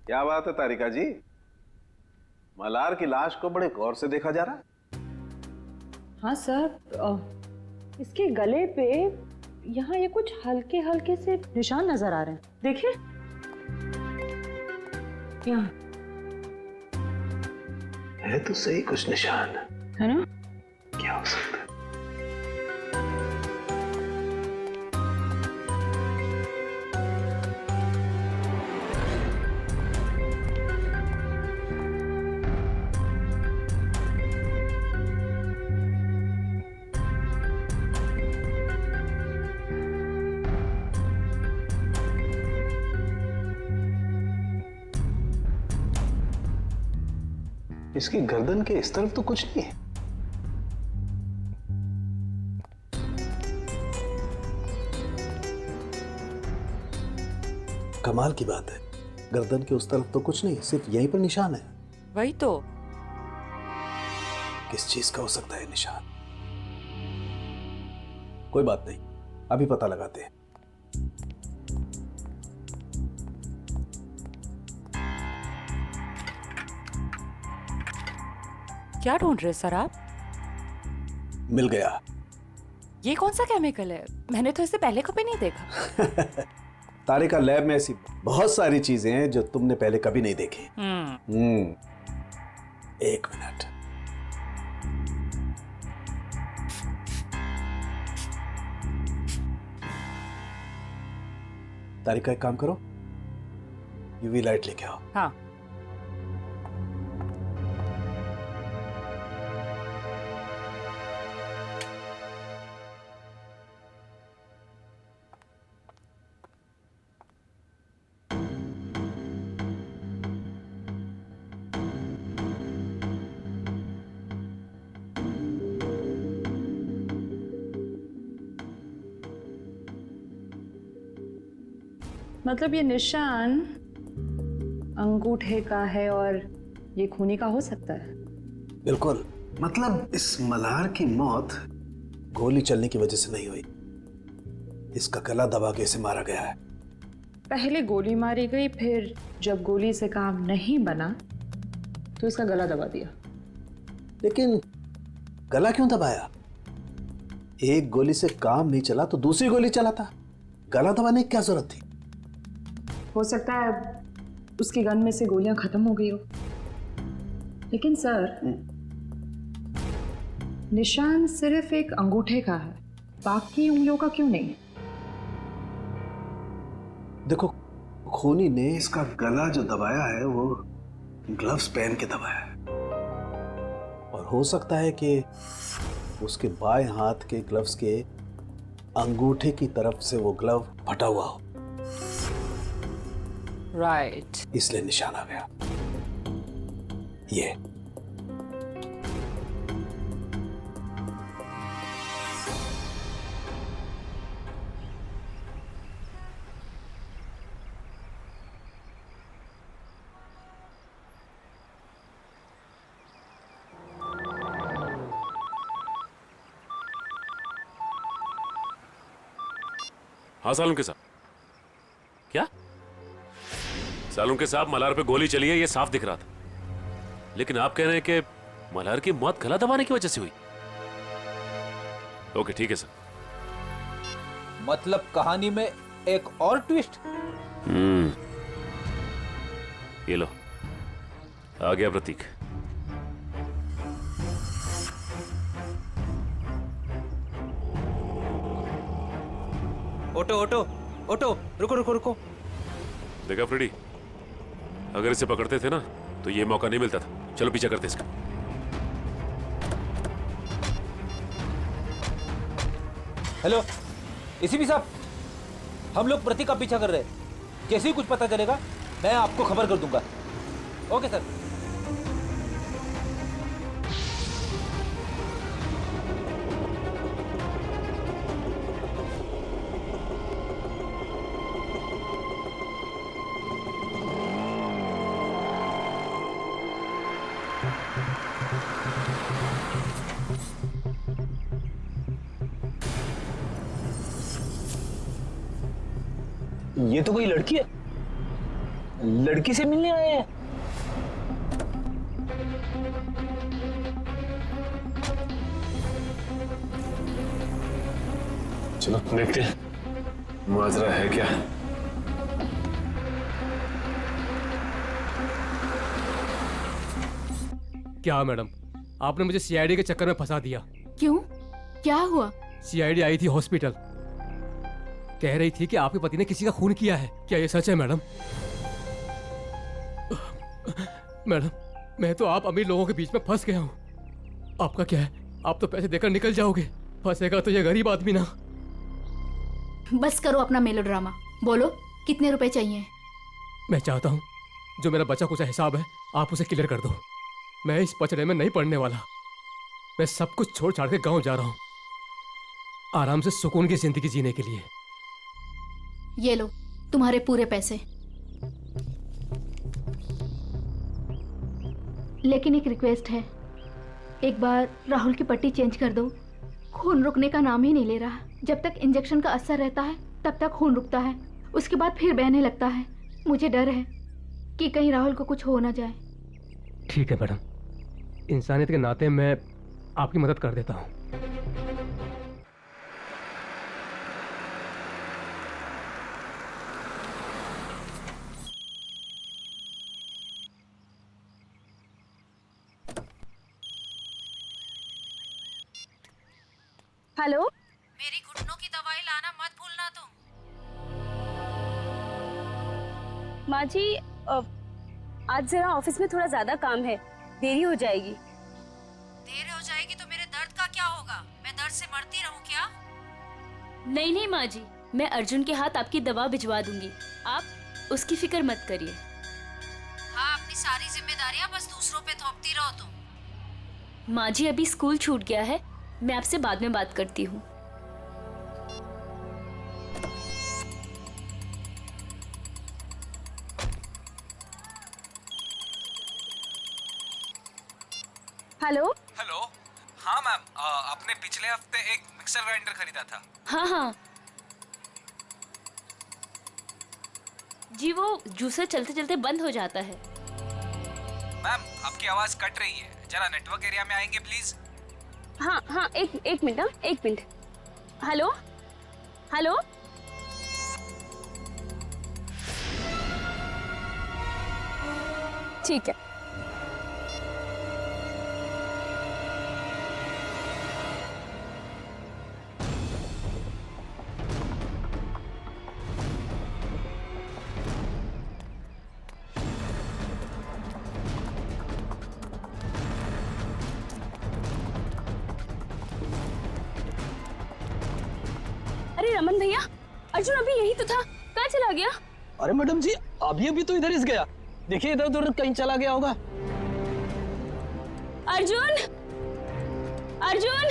क्या बात है तारिका जी? मलार की लाश को बड़े गौर से देखा जा रहा है। हाँ सर, इसके गले पे यहाँ ये कुछ हल्के हल्के से निशान नजर आ रहे हैं, देखिए यहाँ है तो सही कुछ निशान, है ना। क्या हो सकता है? इसकी गर्दन के इस तरफ तो कुछ नहीं है। कमाल की बात है, गर्दन के उस तरफ तो कुछ नहीं, सिर्फ यहीं पर निशान है। वही तो। किस चीज का हो सकता है निशान? कोई बात नहीं, अभी पता लगाते हैं। क्या ढूंढ रहे सर आप? मिल गया। ये कौन सा केमिकल है? मैंने तो इसे पहले कभी नहीं देखा। तारिका, लैब में ऐसी बहुत सारी चीजें हैं जो तुमने पहले कभी नहीं देखी। एक मिनट। तारिका, एक काम करो, यूवी लाइट लेके आओ। हाँ। मतलब ये निशान अंगूठे का है और ये खूनी का हो सकता है। बिल्कुल, मतलब इस मल्हार की मौत गोली चलने की वजह से नहीं हुई, इसका गला दबा के इसे मारा गया है। पहले गोली मारी गई, फिर जब गोली से काम नहीं बना तो इसका गला दबा दिया। लेकिन गला क्यों दबाया? एक गोली से काम नहीं चला तो दूसरी गोली चलाता, गला दबाने की क्या जरूरत थी? हो सकता है उसकी गन में से गोलियां खत्म हो गई हो। लेकिन सर, निशान सिर्फ एक अंगूठे का है, बाकी उंगलियों का क्यों नहीं? देखो, खूनी ने इसका गला जो दबाया है वो ग्लव्स पहन के दबाया है, और हो सकता है कि उसके बाएं हाथ के ग्लव्स के अंगूठे की तरफ से वो ग्लव फटा हुआ हो। राइट। इसलिए निशान आ गया। ये हाँ सालुंके साहब। क्या? सालुंके साहब, मल्हार पे गोली चली है, ये साफ दिख रहा था, लेकिन आप कह रहे हैं कि मल्हार की मौत गला दबाने की वजह से हुई। ओके, ठीक है सर। मतलब कहानी में एक और ट्विस्ट। ये लो, आ गया प्रतीक। ओटो ओटो ओटो, रुको रुको रुको। देखा फ्रेडी, अगर इसे पकड़ते थे ना तो ये मौका नहीं मिलता था। चलो पीछा करते इसका। हेलो एसीपी साहब, हम लोग प्रतीक का पीछा कर रहे हैं। जैसे ही कुछ पता चलेगा मैं आपको खबर कर दूंगा। Okay sir. ये तो कोई लड़की है। लड़की से मिलने आए हैं। चलो देखते हैं माजरा है क्या। क्या मैडम, आपने मुझे सीआईडी के चक्कर में फंसा दिया। क्यों? क्या हुआ? सीआईडी आई थी हॉस्पिटल, कह रही थी कि आपके पति ने किसी का खून किया है। क्या ये सच है मैडम? मैडम, मैं तो आप अमीर लोगों के बीच में फंस गया हूँ। आपका क्या है, आप तो पैसे देकर निकल जाओगे, फंसेगा तो ये गरीब आदमी ना। बस करो अपना मेलोड्रामा, बोलो कितने रुपए चाहिए? मैं चाहता हूँ जो मेरा बचा कुचा हिसाब है आप उसे क्लियर कर दो। मैं इस पचड़े में नहीं पड़ने वाला। मैं सब कुछ छोड़ छाड़ के गांव जा रहा हूँ, आराम से सुकून की जिंदगी जीने के लिए। ये लो तुम्हारे पूरे पैसे। लेकिन एक रिक्वेस्ट है, एक बार राहुल की पट्टी चेंज कर दो। खून रुकने का नाम ही नहीं ले रहा। जब तक इंजेक्शन का असर रहता है तब तक खून रुकता है, उसके बाद फिर बहने लगता है। मुझे डर है कि कहीं राहुल को कुछ हो ना जाए। ठीक है मैडम, इंसानियत के नाते मैं आपकी मदद कर देता हूँ। हेलो, मेरी घुटनों की दवाई लाना मत भूलना तुम। माँ जी, आज जरा ऑफिस में थोड़ा ज्यादा काम है, देरी हो जाएगी। देर हो जाएगी तो मेरे दर्द का क्या होगा? मैं दर्द से मरती रहूं क्या? नहीं नहीं माँ जी, मैं अर्जुन के हाथ आपकी दवा भिजवा दूंगी, आप उसकी फिक्र मत करिए। हाँ, अपनी सारी जिम्मेदारियां बस दूसरों पे थोपती रहो तुम। माँ जी अभी स्कूल छूट गया है, मैं आपसे बाद में बात करती हूँ। हेलो। हेलो, हाँ मैम, आपने पिछले हफ्ते एक मिक्सर ग्राइंडर खरीदा था। हाँ हाँ जी, वो जूसर चलते चलते बंद हो जाता है। मैम, आपकी आवाज कट रही है, जरा नेटवर्क एरिया में आएंगे प्लीज। हाँ हाँ, एक मिनट, हाँ एक मिनट। हेलो हेलो, ठीक है। अरे रमन भैया, अर्जुन अभी यही तो था, कहाँ चला गया? अरे मैडम जी, अभी तो इधर ही गया। देखिए इधर उधर कहीं चला गया होगा। अर्जुन, अर्जुन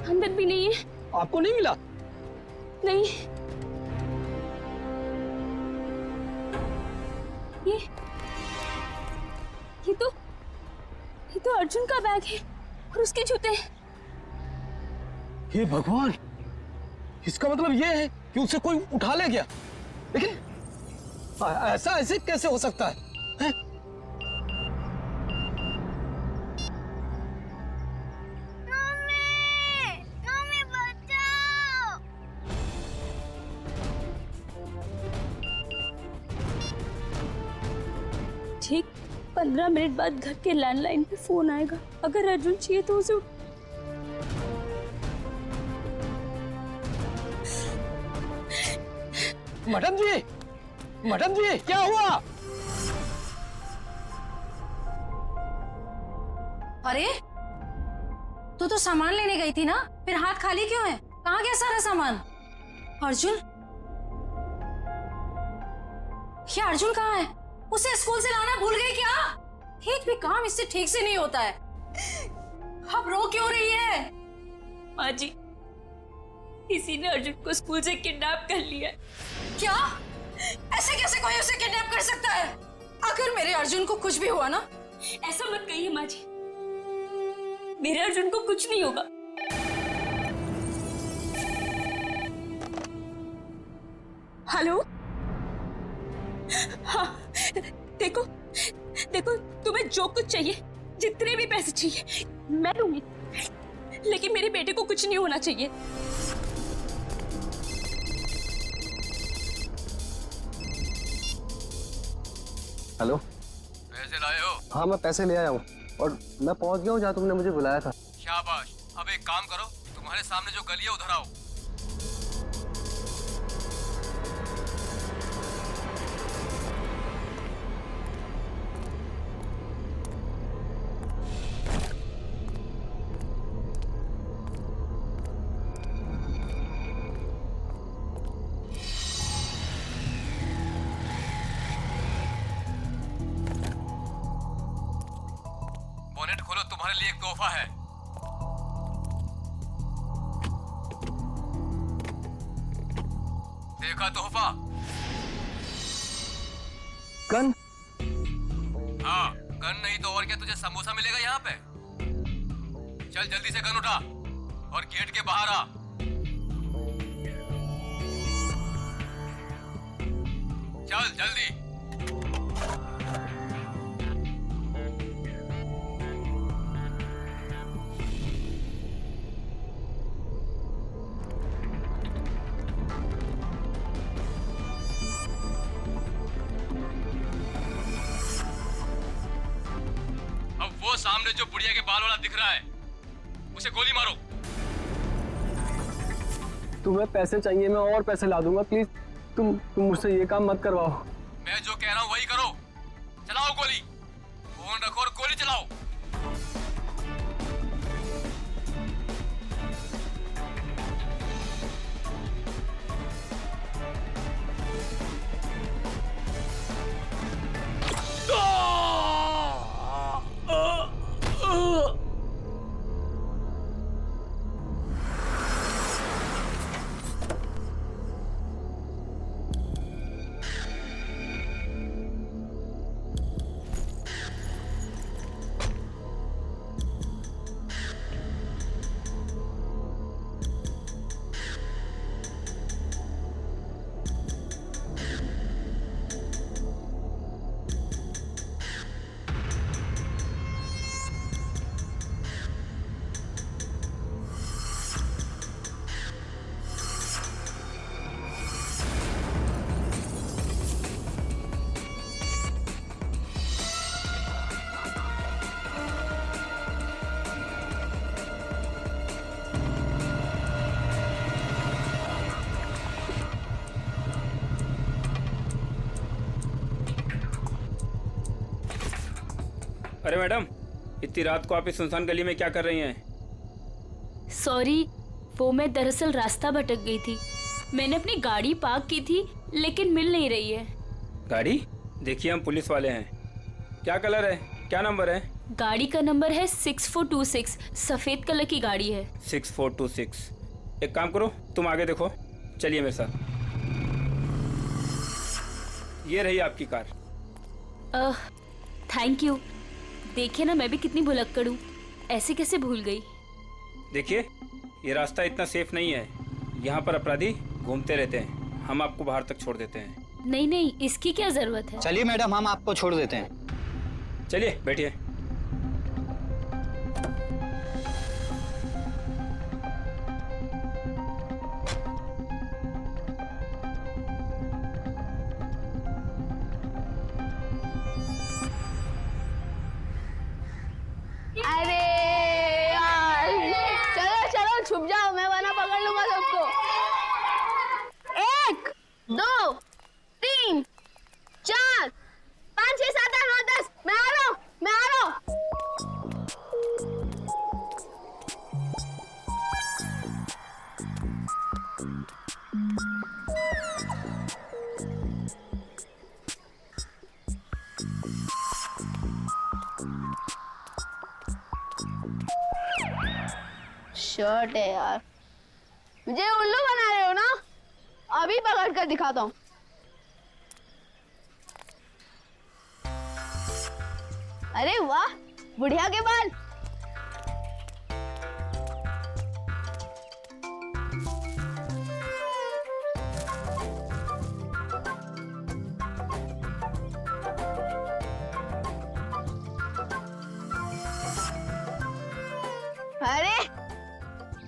अंदर भी नहीं है। आपको नहीं मिला? नहीं, ये तो अर्जुन का बैग है और उसके जूते। हे भगवान, इसका मतलब ये है कि उसे कोई उठा ले गया। लेकिन ऐसा ऐसे कैसे हो सकता है, हैं? मम्मी बचाओ। ठीक 15 मिनट बाद घर के लैंडलाइन पे फोन आएगा। अगर अर्जुन चाहिए तो उसे मैडम जी क्या हुआ? अरे तू तो सामान लेने गई थी ना, फिर हाथ खाली क्यों है? कहाँ गया सारा सामान? अर्जुन, क्या अर्जुन कहाँ है? उसे स्कूल से लाना भूल गई क्या? एक भी काम इससे ठीक से नहीं होता है। अब रो क्यों रही है? माँ जी, किसी ने अर्जुन को स्कूल से किडनैप कर लिया। क्या? ऐसे कैसे कोई उसे किडनैप कर सकता है? अगर मेरे अर्जुन को कुछ भी हुआ ना। ऐसा मत कहिए माँ जी, मेरे अर्जुन को कुछ नहीं होगा। हेलो। हाँ, देखो देखो, तुम्हें जो कुछ चाहिए, जितने भी पैसे चाहिए मैं दूंगी, लेकिन मेरे बेटे को कुछ नहीं होना चाहिए। हेलो, पैसे लाए हो? हाँ मैं पैसे ले आया हूँ और मैं पहुँच गया हूँ जहाँ तुमने मुझे बुलाया था। शाबाश। अब एक काम करो, तुम्हारे सामने जो गली है उधर आओ। बोनेट खोलो, तुम्हारे लिए एक तोहफा है। देखा तोहफा? गन? हाँ, गन नहीं तो और क्या, तुझे समोसा मिलेगा यहाँ पे। चल जल्दी से गन उठा और गेट के बाहर आ। चल जल्दी। वो सामने जो बुढ़िया के बाल वाला दिख रहा है, उसे गोली मारो। तुम्हें पैसे चाहिए, मैं और पैसे ला दूंगा, प्लीज तुम मुझसे ये काम मत करवाओ। मैं जो कह रहा हूँ वही करो। चलाओ गोली, फोन रखो और गोली चलाओ। अरे मैडम, इतनी रात को आप इस सुनसान गली में क्या कर रही हैं? सॉरी, वो मैं दरअसल रास्ता भटक गई थी। मैंने अपनी गाड़ी पार्क की थी लेकिन मिल नहीं रही है। गाड़ी? देखिए हम पुलिस वाले हैं। क्या कलर है, क्या नंबर है? गाड़ी का नंबर है 6426, सफेद कलर की गाड़ी है। 6426। एक काम करो, तुम आगे देखो, चलिए मेरे साथ। ये रही आपकी कार। Thank you. देखिए ना, मैं भी कितनी भुलक्कड़ हूँ, ऐसे कैसे भूल गई। देखिए, ये रास्ता इतना सेफ नहीं है, यहाँ पर अपराधी घूमते रहते हैं। हम आपको बाहर तक छोड़ देते हैं। नहीं नहीं, इसकी क्या जरूरत है। चलिए मैडम, हम आपको छोड़ देते हैं। चलिए बैठिए। अरे यार, चलो चलो छुप जाओ, मैं वरना पकड़ लूंगा सबको। 1 2 3 4 5 6 7 8 9 10। मैं आ रहा हूँ, मैं आ रहा हूँ। शर्ट है यार, मुझे उल्लू बना रहे हो ना? अभी पकड़ कर दिखाता हूँ। अरे वाह, बुढ़िया के बाल।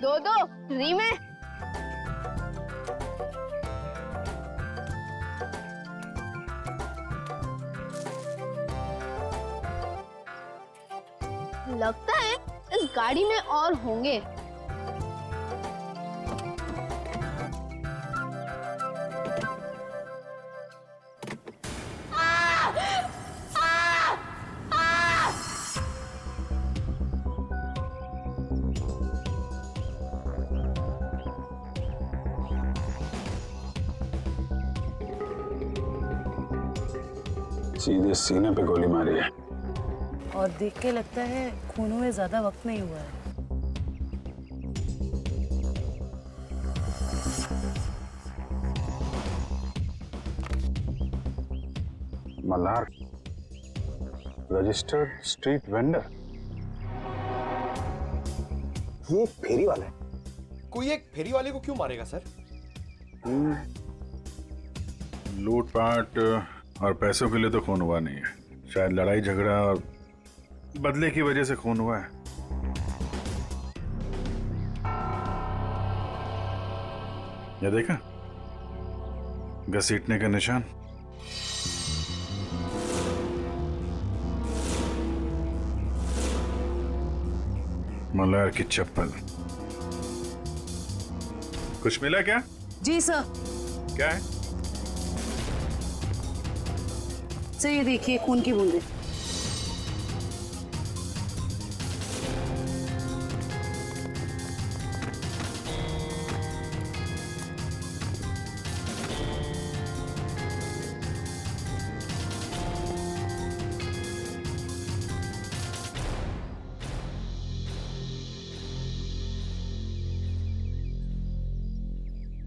2 फ्री में। लगता है इस गाड़ी में और होंगे। सीधे सीने पे गोली मारी है। और देख के लगता है खून हुए ज्यादा वक्त नहीं हुआ है। Malhar, registered street vendor. ये एक फेरी वाला है। कोई एक फेरी वाले को क्यों मारेगा सर? लूटपाट और पैसों के लिए तो खून हुआ नहीं है, शायद लड़ाई झगड़ा और बदले की वजह से खून हुआ है। ये देखा, घसीटने का निशान। मल्हार की चप्पल। कुछ मिला क्या? जी सर। क्या है? सर ये देखिए खून की बूंदें।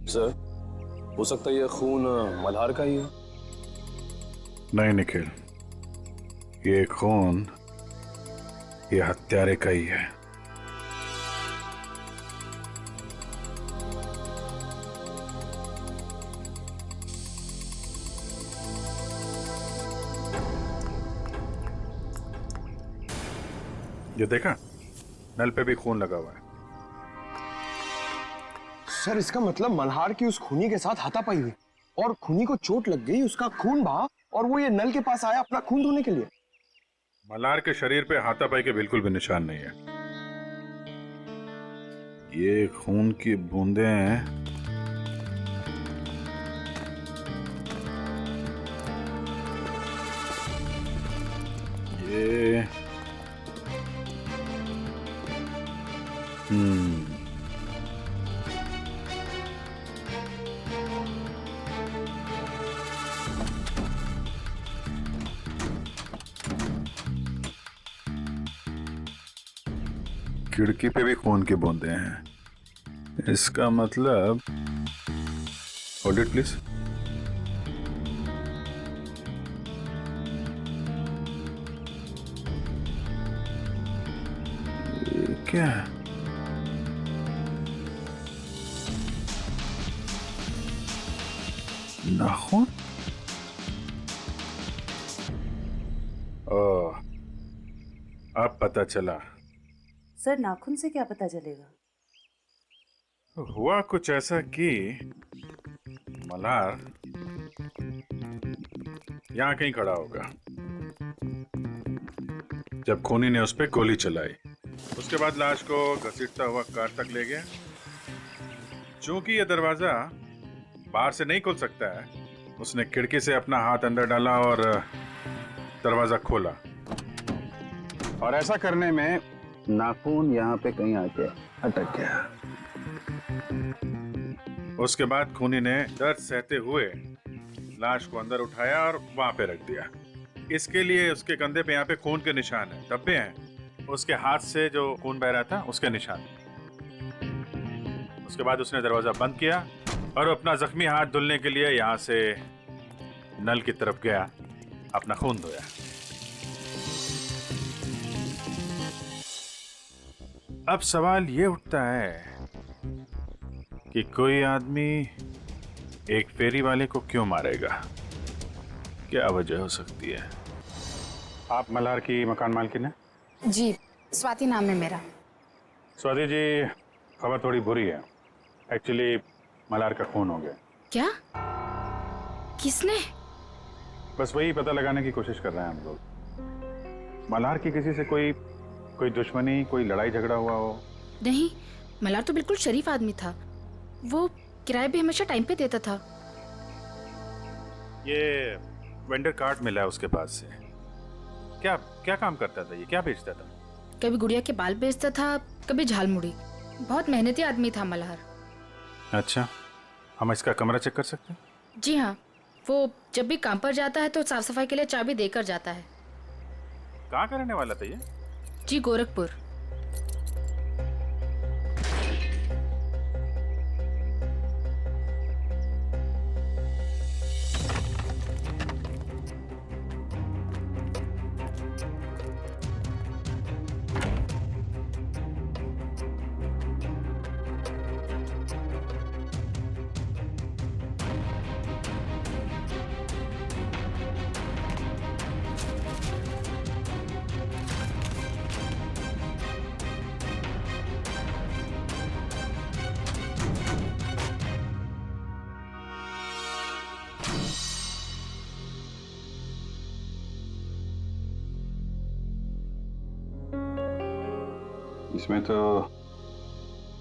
सर, हो सकता है ये खून मल्हार का ही है। नहीं निखिल, ये खून ये हत्यारे का ही है। ये देखा, नल पे भी खून लगा हुआ है। सर इसका मतलब मल्हार की उस खूनी के साथ हाथापाई हुई और खूनी को चोट लग गई, उसका खून बहा और वो ये नल के पास आया अपना खून धोने के लिए। मल्हार के शरीर पे हाथापाई के बिल्कुल भी निशान नहीं है। ये खून की बूंदें हैं। ये खिड़की पे भी खून की बूंदें हैं। इसका मतलब, होल्ड इट प्लीज। क्या है? नाखून? ओह, अब पता चला। सर नाखून से क्या पता चलेगा? हुआ कुछ ऐसा कि मल्हार यहां कहीं खड़ा होगा जब खूनी ने उस पर गोली चलाई। उसके बाद लाश को घसीटता हुआ कार तक ले गया। चूंकि यह दरवाजा बाहर से नहीं खुल सकता है, उसने खिड़की से अपना हाथ अंदर डाला और दरवाजा खोला। और ऐसा करने में नाखून यहाँ पे कहीं आके अटक गया। उसके बाद खूनी ने दर्द सहते हुए लाश को अंदर उठाया और वहां पे रख दिया। इसके लिए उसके कंधे पे यहाँ पे खून के निशान है, धब्बे हैं। उसके हाथ से जो खून बह रहा था उसके निशान। उसके बाद उसने दरवाजा बंद किया और अपना जख्मी हाथ धुलने के लिए यहाँ से नल की तरफ गया, अपना खून धोया। अब सवाल ये उठता है कि कोई आदमी एक फेरी वाले को क्यों मारेगा? क्या वजह हो सकती है? आप मल्हार की मकान मालकिन है? जी, स्वाति नाम है मेरा। स्वाति जी, खबर थोड़ी बुरी है। एक्चुअली मल्हार का खून हो गया। क्या? किसने? बस वही पता लगाने की कोशिश कर रहे हैं हम लोग। मल्हार की किसी से कोई दुश्मनी, कोई लड़ाई झगड़ा हुआ हो? नहीं, मल्हार तो बिल्कुल शरीफ आदमी था। वो किराया भी हमेशा टाइम पे देता था। ये वेंडर कार्ड मिला है उसके पास से। क्या क्या काम करता था ये? क्या बेचता था? कभी गुड़िया के बाल बेचता था, कभी झालमुड़ी। बहुत मेहनती आदमी था मल्हार। अच्छा, हम इसका कमरा चेक कर सकते हैं? जी हाँ, वो जब भी काम पर जाता है तो साफ सफाई के लिए चाबी देकर जाता है। कहाँ का रहने वाला था ये? जी, गोरखपुर। इसमें तो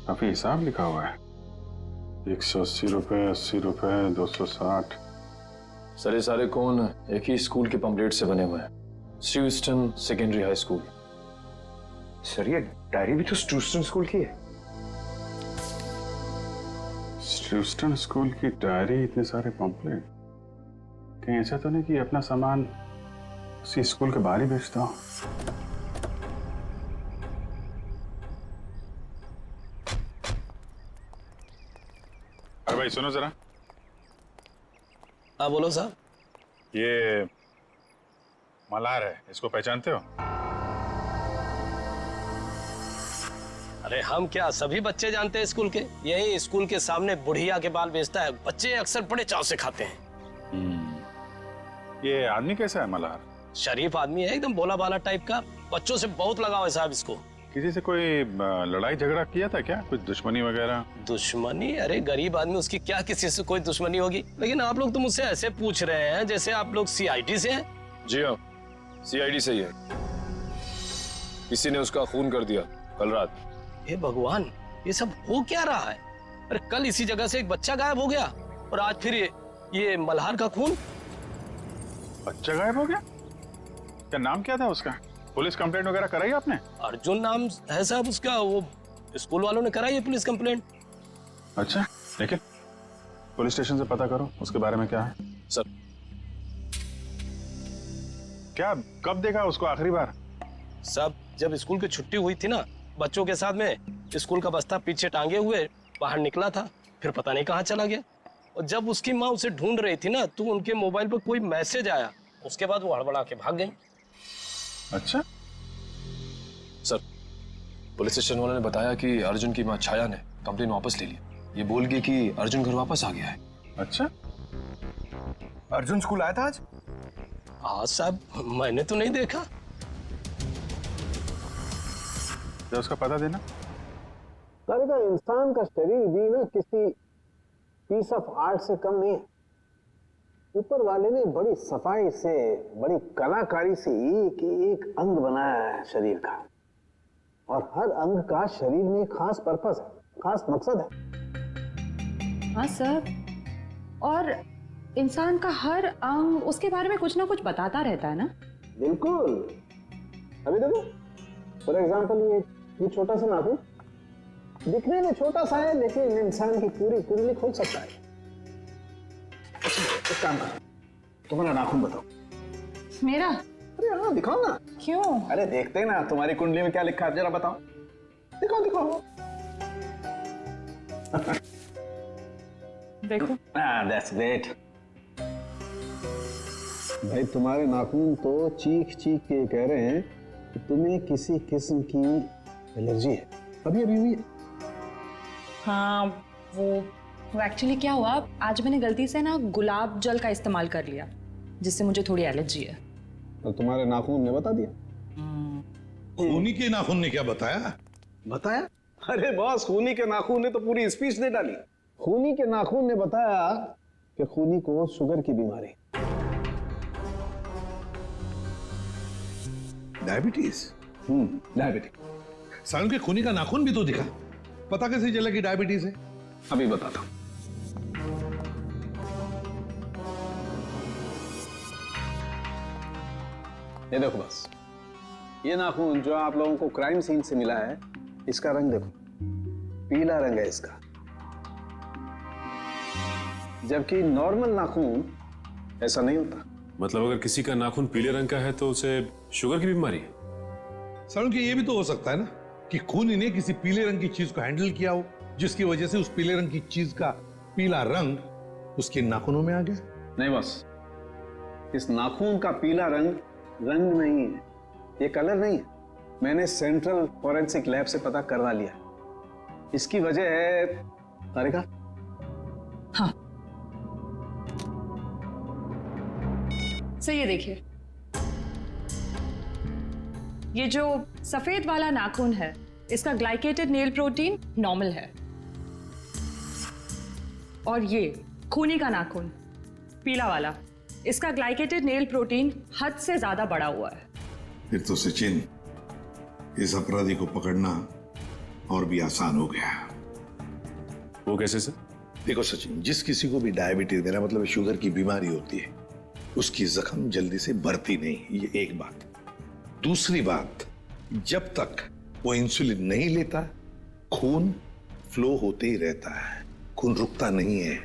काफी हिसाब लिखा हुआ है। 180 रुपए, 80 रुपए, 260। सर ये सारे कौन एक ही स्कूल के पंपलेट से बने हुए हैं, स्टूस्टन सेकेंडरी हाई स्कूल। सर ये डायरी भी तो स्टूस्टन स्कूल की है। स्टूस्टन स्कूल की डायरी, इतने सारे पंपलेट। कहीं ऐसा तो नहीं कि अपना सामान उसी स्कूल के बाहर ही बेचता हूँ? अरे भाई सुनो जरा। हाँ बोलो साहब। ये मल्हार है, इसको पहचानते हो? अरे हम क्या, सभी बच्चे जानते हैं स्कूल के। यही स्कूल के सामने बुढ़िया के बाल बेचता है। बच्चे अक्सर बड़े चाव से खाते हैं। ये आदमी कैसा है मल्हार? शरीफ आदमी है, एकदम भोला भाला टाइप का। बच्चों से बहुत लगाव है साहब इसको। किसी से कोई लड़ाई झगड़ा किया था क्या? कुछ दुश्मनी वगैरह? दुश्मनी? अरे गरीब आदमी, उसकी क्या किसी से कोई दुश्मनी होगी। लेकिन आप लोग तो मुझसे ऐसे पूछ रहे हैं जैसे आप लोग सीआईडी से हैं। जी हाँ, सीआईडी से ही है। किसी ने उसका खून कर दिया कल रात। हे भगवान, ये सब हो क्या रहा है? अरे कल इसी जगह से एक बच्चा गायब हो गया और आज फिर ये मल्हार का खून। बच्चा गायब हो गया? क्या नाम क्या था उसका? पुलिस कंप्लेंट वगैरह कराई आपने? अर्जुन नाम है साहब उसका। वो स्कूल वालों ने कराई है पुलिस कंप्लेंट। अच्छा, लेकिन पुलिस स्टेशन से पता करो उसके बारे में क्या है। सर क्या कब देखा उसको आखिरी बार? सब जब स्कूल की छुट्टी हुई थी ना, बच्चों के साथ में स्कूल का बस्ता पीछे टांगे हुए बाहर निकला था। फिर पता नहीं कहाँ चला गया। और जब उसकी माँ उसे ढूंढ रही थी ना, तो उनके मोबाइल पर कोई मैसेज आया। उसके बाद वो हड़बड़ा के भाग गई। अच्छा सर, पुलिस स्टेशन वालों ने बताया कि अर्जुन की मां छाया ने कंप्लेन वापस ले ली। ये बोल गई कि अर्जुन घर वापस आ गया है। अच्छा, अर्जुन स्कूल आया था आज? हाँ साहब, मैंने तो नहीं देखा। तो उसका पता देना। का इंसान का शरीर भी ना किसी पीस ऑफ आर्ट से कम नहीं है। ऊपर वाले ने बड़ी सफाई से, बड़ी कलाकारी से एक एक अंग बनाया है शरीर का। और हर अंग का शरीर में खास पर्पस है, खास मकसद है। हाँ सर, और इंसान का हर अंग उसके बारे में कुछ ना कुछ बताता रहता है ना। बिल्कुल। अभी देखो, फॉर एग्जाम्पल ये छोटा सा नाखून दिखने में छोटा सा है, लेकिन इंसान की पूरी कुंडली खोल सकता है। एक काम करो, तुम्हारा नाखून बताओ। मेरा? अरे हाँ, दिखाओ ना। क्यों? अरे देखते ना तुम्हारी कुंडली में क्या लिखा है, जरा बताओ। दिखाओ दिखाओ। देखो। That's great. भाई तुम्हारे नाखून तो चीख चीख के कह रहे हैं कि तुम्हें किसी किस्म की एलर्जी है। अभी अभी हुई? हाँ, वो एक्चुअली क्या हुआ, आज मैंने गलती से ना गुलाब जल का इस्तेमाल कर लिया, जिससे मुझे थोड़ी एलर्जी है। तो तुम्हारे नाखून ने बता दिया? खूनी के नाखून ने क्या बताया? बताया? अरे बॉस, खूनी के नाखून ने तो पूरी स्पीच दे डाली। खूनी के नाखून ने बताया कि खूनी को शुगर की बीमारी। डायबिटीज? डायबिटीज। सालू के खूनी का नाखून भी तो दिखा, पता कैसे चला कि डायबिटीज है? अभी बताता हूं। ये देखो बस, ये नाखून जो आप लोगों को क्राइम सीन से मिला है, इसका रंग देखो, पीला रंग है इसका। जबकि नॉर्मल नाखून ऐसा नहीं होता। मतलब अगर किसी का नाखून पीले रंग का है तो उसे शुगर की बीमारी है? सालू के ये भी तो हो सकता है ना कि खूनी ने किसी पीले रंग की चीज को हैंडल किया हो, जिसकी वजह से उस पीले रंग की चीज का पीला रंग उसके नाखूनों में आ गया। नहीं बस, इस नाखून का पीला रंग नहीं है, ये कलर नहीं है। मैंने सेंट्रल फॉरेंसिक लैब से पता करवा लिया। इसकी वजह है तारिका। हाँ, सही है। देखिए, ये जो सफेद वाला नाखून है, इसका ग्लाइकेटेड नेल प्रोटीन नॉर्मल है, और ये खूनी का नाखून पीला वाला, इसका ग्लाइकेटेड नेल प्रोटीन हद से ज्यादा बढ़ा हुआ है। फिर तो सचिन, इस अपराधी को पकड़ना और भी आसान हो गया। वो कैसे सर? देखो सचिन, जिस किसी को भी डायबिटीज, मेरा मतलब शुगर की बीमारी होती है, उसकी जख्म जल्दी से बढ़ती नहीं, ये एक बात। दूसरी बात, जब तक वो इंसुलिन नहीं लेता, खून फ्लो होते ही रहता है, खून रुकता नहीं है।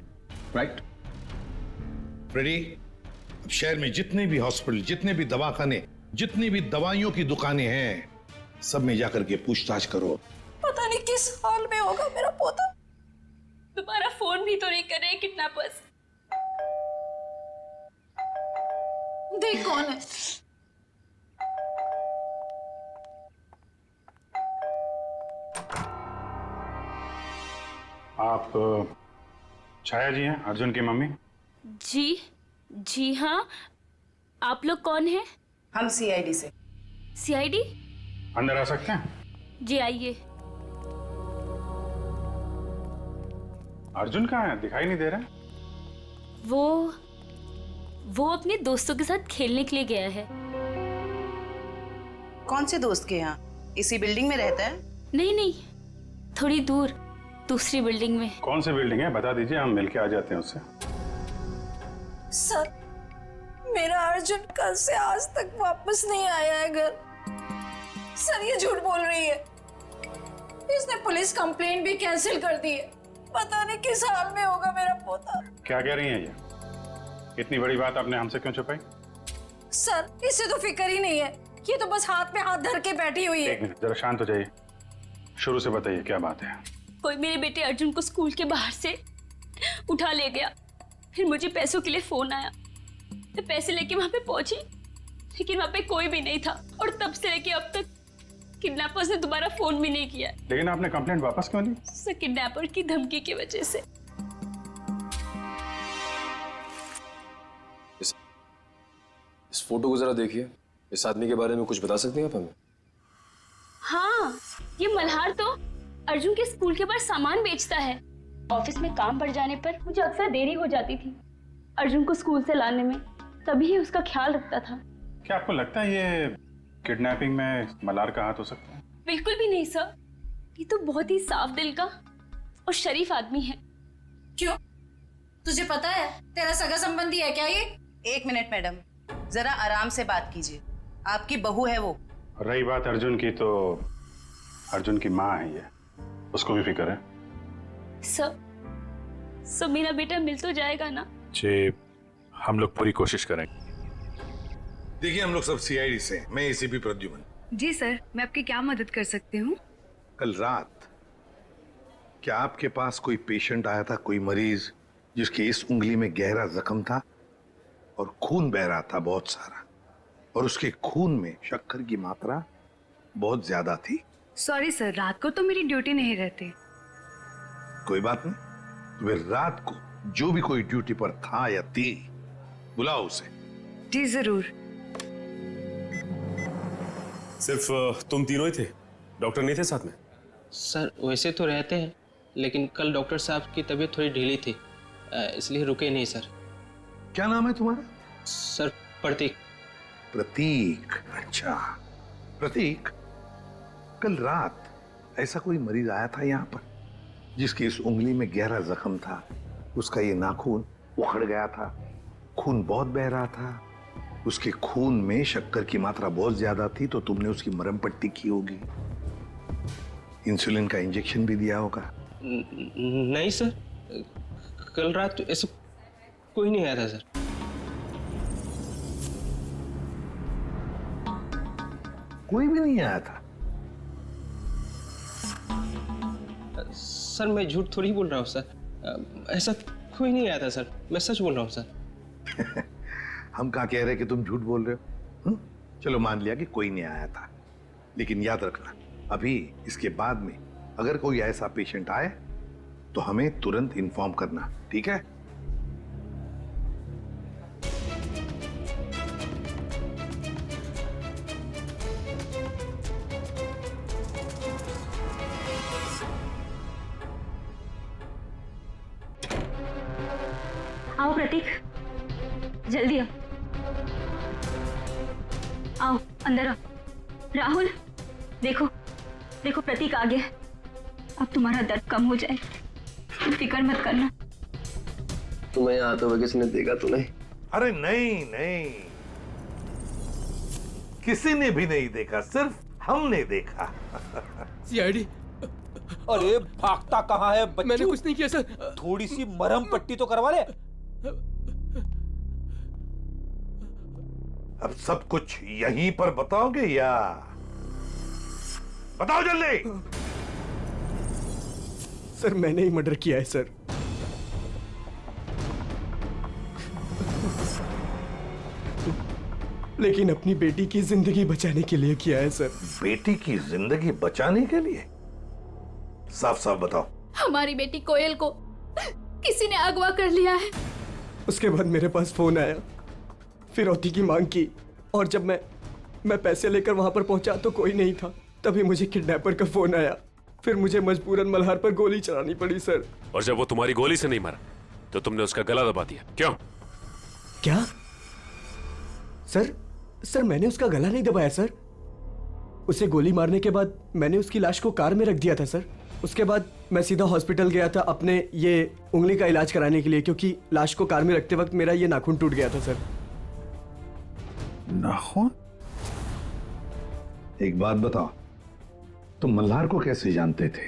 राइट फ्रेडी, अब शहर में जितने भी हॉस्पिटल, जितने भी दवाखाने, जितनी भी दवाइयों की दुकानें हैं, सब में जाकर के पूछताछ करो। पता नहीं किस हाल में होगा मेरा पोता। दोबारा फोन भी तो नहीं कर रहे किडनैपर्स। देख कौन है। आप छाया जी हैं, अर्जुन की मम्मी? जी हाँ। आप लोग कौन हैं? हम सीआईडी से। सीआईडी? अंदर आ सकते हैं? जी आइए। अर्जुन कहाँ है? दिखाई नहीं दे रहा। वो अपने दोस्तों के साथ खेलने के लिए गया है। कौन से दोस्त के यहाँ? इसी बिल्डिंग में रहता है? नहीं, थोड़ी दूर, दूसरी बिल्डिंग में। कौन सी बिल्डिंग है बता दीजिए, हम मिलके आ जाते हैं उससे। सर, मेरा अर्जुन कल से आज तक वापस नहीं आया है घर। सर, ये झूठ बोल रही है। इसने पुलिस कंप्लेंट भी कैंसिल कर दी है। पता नहीं किस हाल में होगा मेरा पोता। क्या कह रही हैं ये? इतनी बड़ी बात आपने हमसे क्यों छुपाई? सर, इसे तो फिक्र ही नहीं है। ये तो बस हाथ पे हाथ धर के बैठी हुई है। एक मिनट, जरा शांत हो जाइए। शुरू से बताइए क्या बात है। कोई मेरे बेटे अर्जुन को स्कूल के बाहर से उठा ले गया। फिर मुझे पैसों के लिए फोन आया, तो पैसे लेके वहां पे पहुंची, लेकिन वहां पे कोई भी नहीं था। और तब से लेके अब तक किडनैपर्स ने दोबारा फोन भी नहीं किया। लेकिन आपने कंप्लेंट वापस क्यों ली? सर, किडनैपर की धमकी की वजह से। इस फोटो को जरा देखिए। इस आदमी के बारे में कुछ बता सकते हैं आप हमें? हाँ, ये मल्हार तो अर्जुन के स्कूल के बाहर सामान बेचता है। ऑफिस में काम बढ़ जाने पर मुझे अक्सर देरी हो जाती थी अर्जुन को स्कूल से लाने में, तभी ही उसका ख्याल रखता था। क्या आपको लगता है ये किडनैपिंग में मल्हार का हाथ हो सकता है? बिल्कुल भी नहीं सर, ये तो बहुत ही साफ दिल का और शरीफ आदमी है। क्यों? तुझे पता है तेरा सगा संबंधी है क्या ये? एक मिनट मैडम, जरा आराम से बात कीजिए। आपकी बहू है वो। रही बात अर्जुन की, तो अर्जुन की माँ है ये, उसको भी फिक्र है। सर, मेरा बेटा मिल तो जाएगा ना? जी, हम लोग पूरी कोशिश करेंगे। देखिए, हम लोग सब सीआईडी से हैं। मैं एसीपी प्रद्युमन। जी सर, मैं आपकी क्या मदद कर सकती हूँ? कल रात क्या आपके पास कोई पेशेंट आया था, कोई मरीज जिसके इस उंगली में गहरा जख्म था और खून बह रहा था बहुत सारा, और उसके खून में शक्कर की मात्रा बहुत ज्यादा थी? सॉरी सर, रात को तो मेरी ड्यूटी नहीं रहती। कोई बात नहीं, तो फिर रात को जो भी कोई ड्यूटी पर था या थी, बुलाओ उसे। जी जरूर। सिर्फ तुम तीनों ही थे? डॉक्टर नहीं थे साथ में? सर वैसे तो रहते हैं, लेकिन कल डॉक्टर साहब की तबीयत थोड़ी ढीली थी, इसलिए रुके नहीं सर। क्या नाम है तुम्हारा? सर प्रतीक। प्रतीक, अच्छा। प्रतीक, कल रात ऐसा कोई मरीज आया था यहाँ पर जिसकी इस उंगली में गहरा जख्म था, उसका ये नाखून उखड़ गया था, खून बहुत बह रहा था, उसके खून में शक्कर की मात्रा बहुत ज्यादा थी, तो तुमने उसकी मरहम पट्टी की होगी, इंसुलिन का इंजेक्शन भी दिया होगा। नहीं सर, कल रात ऐसा कोई नहीं आया था सर। कोई भी नहीं आया था? सर मैं झूठ थोड़ी बोल रहा हूँ सर, ऐसा कोई नहीं आया था सर, मैं सच बोल रहा हूँ सर। हम कहाँ कह रहे कि तुम झूठ बोल रहे हो? चलो मान लिया कि कोई नहीं आया था, लेकिन याद रखना अभी इसके बाद में अगर कोई ऐसा पेशेंट आए तो हमें तुरंत इन्फॉर्म करना, ठीक है? आओ प्रतीक, जल्दी आओ, आओ अंदर आओ। राहुल देखो देखो, प्रतीक आ गया। अब तुम्हारा दर्द कम हो जाए, फिक्र मत करना। तुम्हें यहाँ आते हुए किसने देखा तो नहीं? अरे नहीं नहीं, किसी ने भी नहीं देखा, सिर्फ हमने देखा। सीआईडी। अरे भागता कहाँ है बच्चू? मैंने कुछ नहीं किया सर। थोड़ी सी मरहम पट्टी तो करवा ले। अब सब कुछ यहीं पर बताओगे या? बताओ जल्दी। सर मैंने ही मर्डर किया है सर। लेकिन अपनी बेटी की जिंदगी बचाने के लिए किया है सर। बेटी की जिंदगी बचाने के लिए? साफ साफ बताओ। हमारी बेटी कोयल को किसी ने अगवा कर लिया है। उसके बाद मेरे पास फोन आया, फिरौती की मांग की, और जब मैं पैसे लेकर वहां पर पहुंचा तो कोई नहीं था। तभी मुझे किडनैपर का फोन आया, फिर मुझे मजबूरन मल्हार पर गोली चलानी पड़ी सर। और जब वो तुम्हारी गोली से नहीं मरा तो तुमने उसका गला दबा दिया, क्यों? क्या सर मैंने उसका गला नहीं दबाया सर। उसे गोली मारने के बाद मैंने उसकी लाश को कार में रख दिया था सर। उसके बाद मैं सीधा हॉस्पिटल गया था अपने ये उंगली का इलाज कराने के लिए, क्योंकि लाश को कार में रखते वक्त मेरा ये नाखून टूट गया था सर। नाखून? एक बात बताओ, तुम मल्हार को कैसे जानते थे?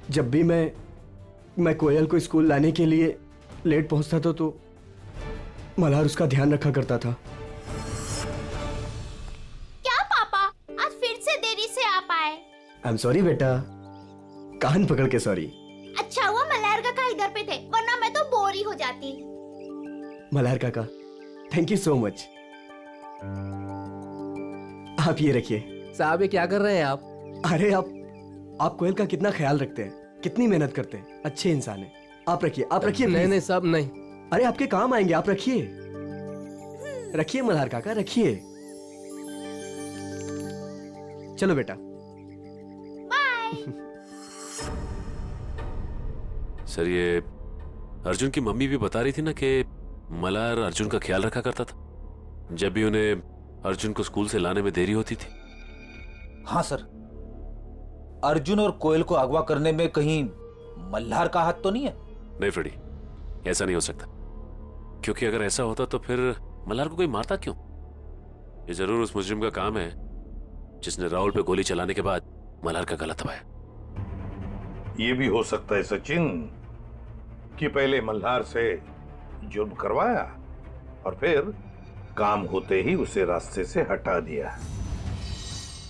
जब भी मैं कोयल को स्कूल लाने के लिए लेट पहुंचता था तो मल्हार उसका ध्यान रखा करता था। क्या पापा, आज फिर से देरी से आ पाए? आई एम सॉरी बेटा, कान पकड़ के सॉरी। अच्छा हुआ मल्हार काका इधर पे थे, वरना मैं तो बोर ही हो जाती। मल्हार काका, थैंक यू सो मच। आप ये रखिए। साहब ये क्या कर रहे हैं आप? अरे आप कोयल का कितना ख्याल रखते हैं, कितनी मेहनत करते हैं, अच्छे इंसान हैं। आप रखिए, आप रखिए। नहीं साहब नहीं। अरे आपके काम आएंगे, आप रखिए। रखिए मल्हार काका, रखिए। चलो बेटा। सर ये अर्जुन की मम्मी भी बता रही थी ना कि मल्हार अर्जुन का ख्याल रखा करता था जब भी उन्हें अर्जुन को स्कूल से लाने में देरी होती थी। हाँ सर, अर्जुन और कोयल को अगवा करने में कहीं मल्हार का हाथ तो नहीं है? नहीं फ्रेडी, ऐसा नहीं हो सकता, क्योंकि अगर ऐसा होता तो फिर मल्हार को कोई मारता क्यों? ये जरूर उस मुजरिम का काम है जिसने राहुल पे गोली चलाने के बाद मल्हार का गला दबाया। ये भी हो सकता है सचिन कि पहले मल्हार से जुर्म करवाया और फिर काम होते ही उसे रास्ते से हटा दिया।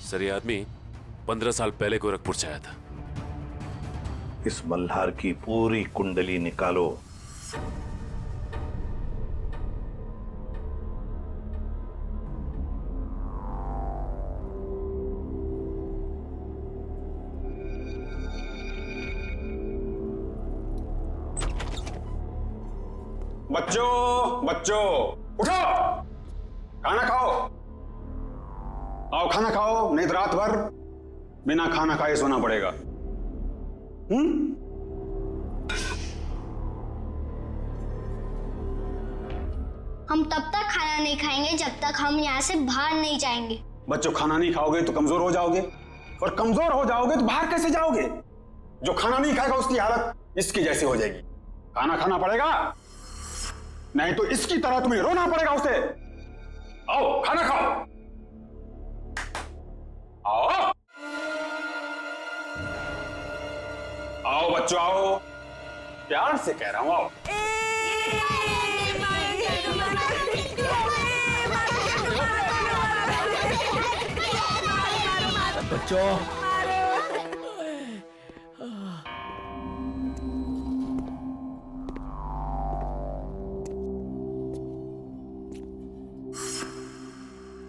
सर ये आदमी 15 साल पहले गोरखपुर से आया था। इस मल्हार की पूरी कुंडली निकालो। बच्चों उठो, खाना खाओ। आओ खाना खाओ, नहीं तो रात भर बिना खाना खाए सोना पड़ेगा। हम तब तक खाना नहीं खाएंगे जब तक हम यहाँ से बाहर नहीं जाएंगे। बच्चों, खाना नहीं खाओगे तो कमजोर हो जाओगे, और कमजोर हो जाओगे तो बाहर कैसे जाओगे? जो खाना नहीं खाएगा उसकी हालत इसकी जैसी हो जाएगी। खाना खाना पड़ेगा, नहीं तो इसकी तरह तुम्हें रोना पड़ेगा उसे। आओ खाना खाओ, आओ आओ बच्चों आओ, प्यार से कह रहा हूं आओ। बच्चों,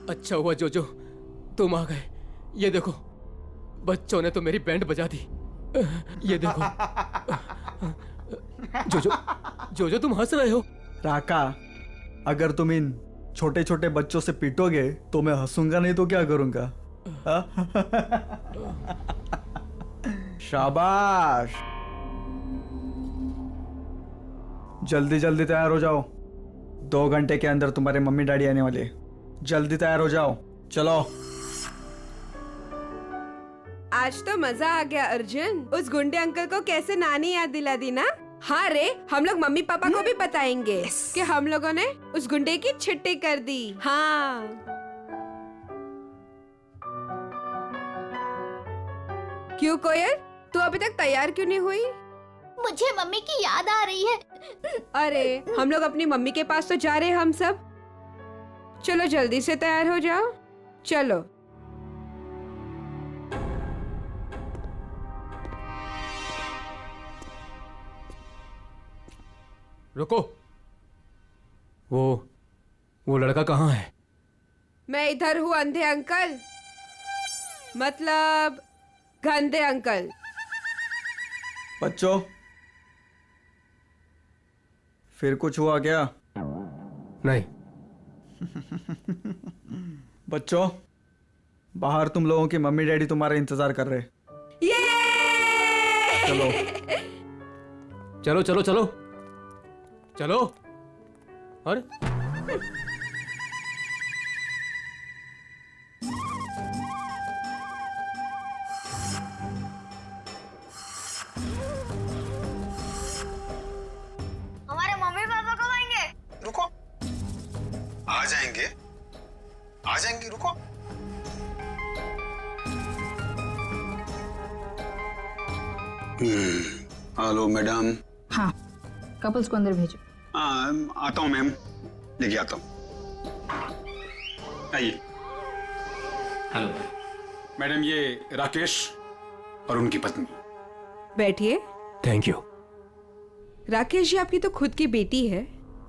अच्छा हुआ जोजो तुम आ गए। ये देखो, बच्चों ने तो मेरी बैंड बजा दी। ये देखो। जोजो जोजो तुम हंस रहे हो। राका, अगर तुम इन छोटे छोटे बच्चों से पीटोगे तो मैं हंसूंगा, नहीं तो क्या करूंगा? शाबाश, जल्दी जल्दी तैयार हो जाओ, 2 घंटे के अंदर तुम्हारे मम्मी डैडी आने वाले। जल्दी तैयार हो जाओ, चलो। आज तो मजा आ गया अर्जुन। उस गुंडे अंकल को कैसे नानी याद दिला दी ना। हाँ रे, हम लोग मम्मी पापा को भी बताएंगे कि हम लोगों ने उस गुंडे की छुट्टी कर दी। हाँ, क्यों कोयल, तू अभी तक तैयार क्यों नहीं हुई? मुझे मम्मी की याद आ रही है। अरे, हम लोग अपनी मम्मी के पास तो जा रहे हैं हम सब। चलो जल्दी से तैयार हो जाओ, चलो। रुको, वो लड़का कहाँ है? मैं इधर हूँ अंधे अंकल, मतलब गंदे अंकल। बच्चों, फिर कुछ हुआ क्या? नहीं। बच्चों, बाहर तुम लोगों की मम्मी डैडी तुम्हारा इंतजार कर रहे। चलो चलो चलो चलो चलो। अरे हमारे मम्मी पापा कब आएंगे? रुको, आ जाएंगे आ जाएंगे, रुको। Hello madam. हाँ, कपल्स को अंदर भेजो। आता हूँ मैम, लेके आता हूँ। आइए। हेलो मैडम, ये राकेश और उनकी पत्नी। बैठिए। Thank you. राकेश जी, आपकी तो खुद की बेटी है,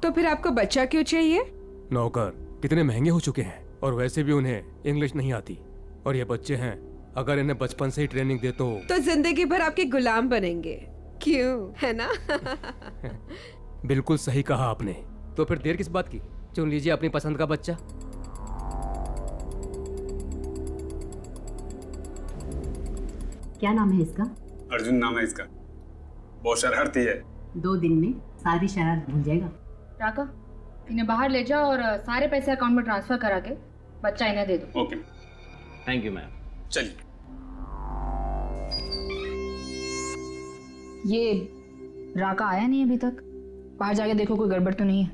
तो फिर आपको बच्चा क्यों चाहिए? नौकर कितने महंगे हो चुके हैं, और वैसे भी उन्हें इंग्लिश नहीं आती, और ये बच्चे हैं, अगर इन्हें बचपन से ही ट्रेनिंग दे तो जिंदगी भर आपके गुलाम बनेंगे, क्यों, है ना? बिल्कुल सही कहा आपने। तो फिर देर किस बात की, चुन लीजिए अपनी पसंद का बच्चा। क्या नाम है इसका? अर्जुन नाम है इसका। बहुत शरारती है। 2 दिन में सारी शरारत भूल जाएगा। राका, इन्हें बाहर ले जाओ और सारे पैसे अकाउंट में ट्रांसफर करा के बच्चा इन्हें दे दो। Okay, thank you ma'am. चलिए। ये राका आया नहीं अभी तक, बाहर जाके देखो कोई गड़बड़ तो नहीं है।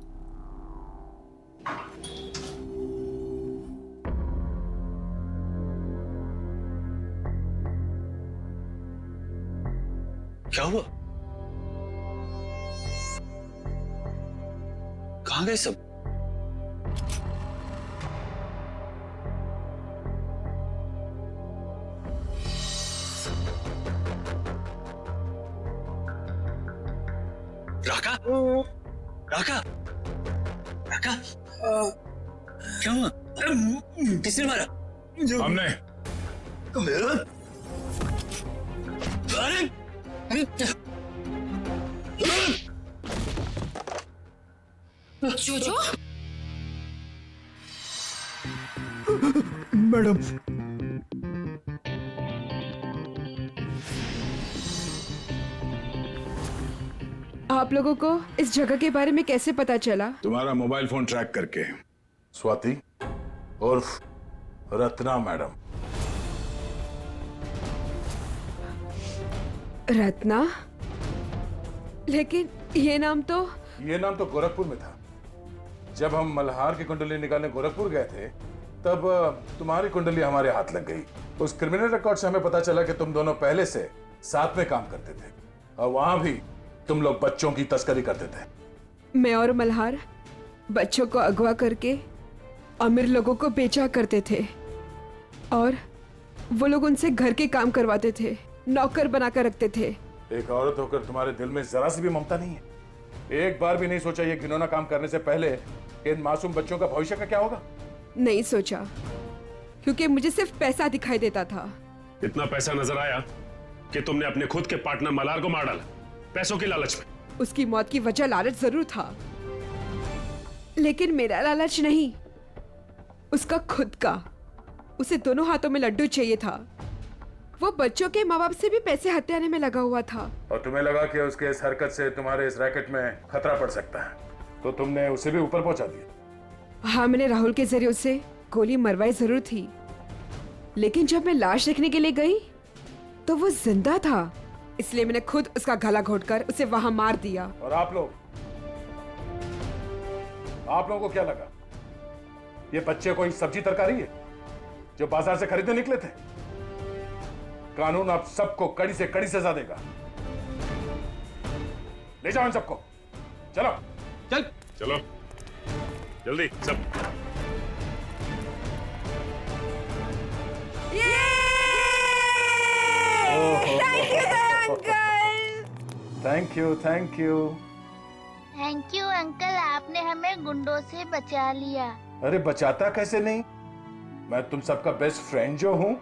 क्या हुआ? कहाँ गए सब? राका? राका? राका? क्या हुआ? किसने मारा? हमने। जोजो? मैडम, आप लोगों को इस जगह के बारे में कैसे पता चला? तुम्हारा मोबाइल फोन ट्रैक करके। स्वाति उर्फ रत्ना मैडम। रत्ना? लेकिन ये नाम तो गोरखपुर में था। जब हम मल्हार की कुंडली निकालने गोरखपुर गए थे तब तुम्हारी कुंडली हमारे हाथ लग गई। उस क्रिमिनल रिकॉर्ड से हमें पता चला कि तुम दोनों पहले से साथ में काम करते थे और वहां भी तुम लोग बच्चों की तस्करी करते थे। मैं और मल्हार बच्चों को अगवा करके अमीर लोगों को बेचा करते थे और वो लोग उनसे घर के काम करवाते थे, नौकर बनाकर रखते थे। एक औरत होकर तुम्हारे दिल में जरा सी भी ममता नहीं है? एक बार भी नहीं सोचा ये घिनौना काम करने से पहले कि इन मासूम बच्चों का भविष्य का क्या होगा? नहीं सोचा, क्योंकि मुझे सिर्फ पैसा दिखाई देता था। इतना पैसा नजर आया कि तुमने अपने खुद के पार्टनर मल्हार को मार डाला, पैसों की लालच में। उसकी मौत की वजह लालच जरूर था, लेकिन मेरा लालच नहीं, उसका खुद का। उसे दोनों हाथों में लड्डू चाहिए था। वो बच्चों के माँ बाप से भी पैसे हथियाने में लगा हुआ था। और तुम्हें लगा कि उसके इस हरकत से तुम्हारे इस रैकेट में खतरा पड़ सकता है, तो तुमने उसे भी ऊपर पहुंचा दिया। हाँ, मैंने राहुल के जरिए उसे गोली मरवाई जरूर थी, लेकिन जब मैं लाश देखने के लिए गई तो वो जिंदा था, इसलिए मैंने खुद उसका गला घोटकर उसे वहां मार दिया। और आप लोगों को क्या लगा ये बच्चे कोई सब्जी तरकारी है जो बाजार से खरीदने निकले थे? कानून आप सबको कड़ी से कड़ी सजा देगा। ले जाओ इन सबको, चलो चलो जल्दी सब। Thank you thank you uncle, आपने हमें गुंडों से बचा लिया। अरे बचाता कैसे नहीं, मैं तुम सबका बेस्ट फ्रेंड जो हूँ।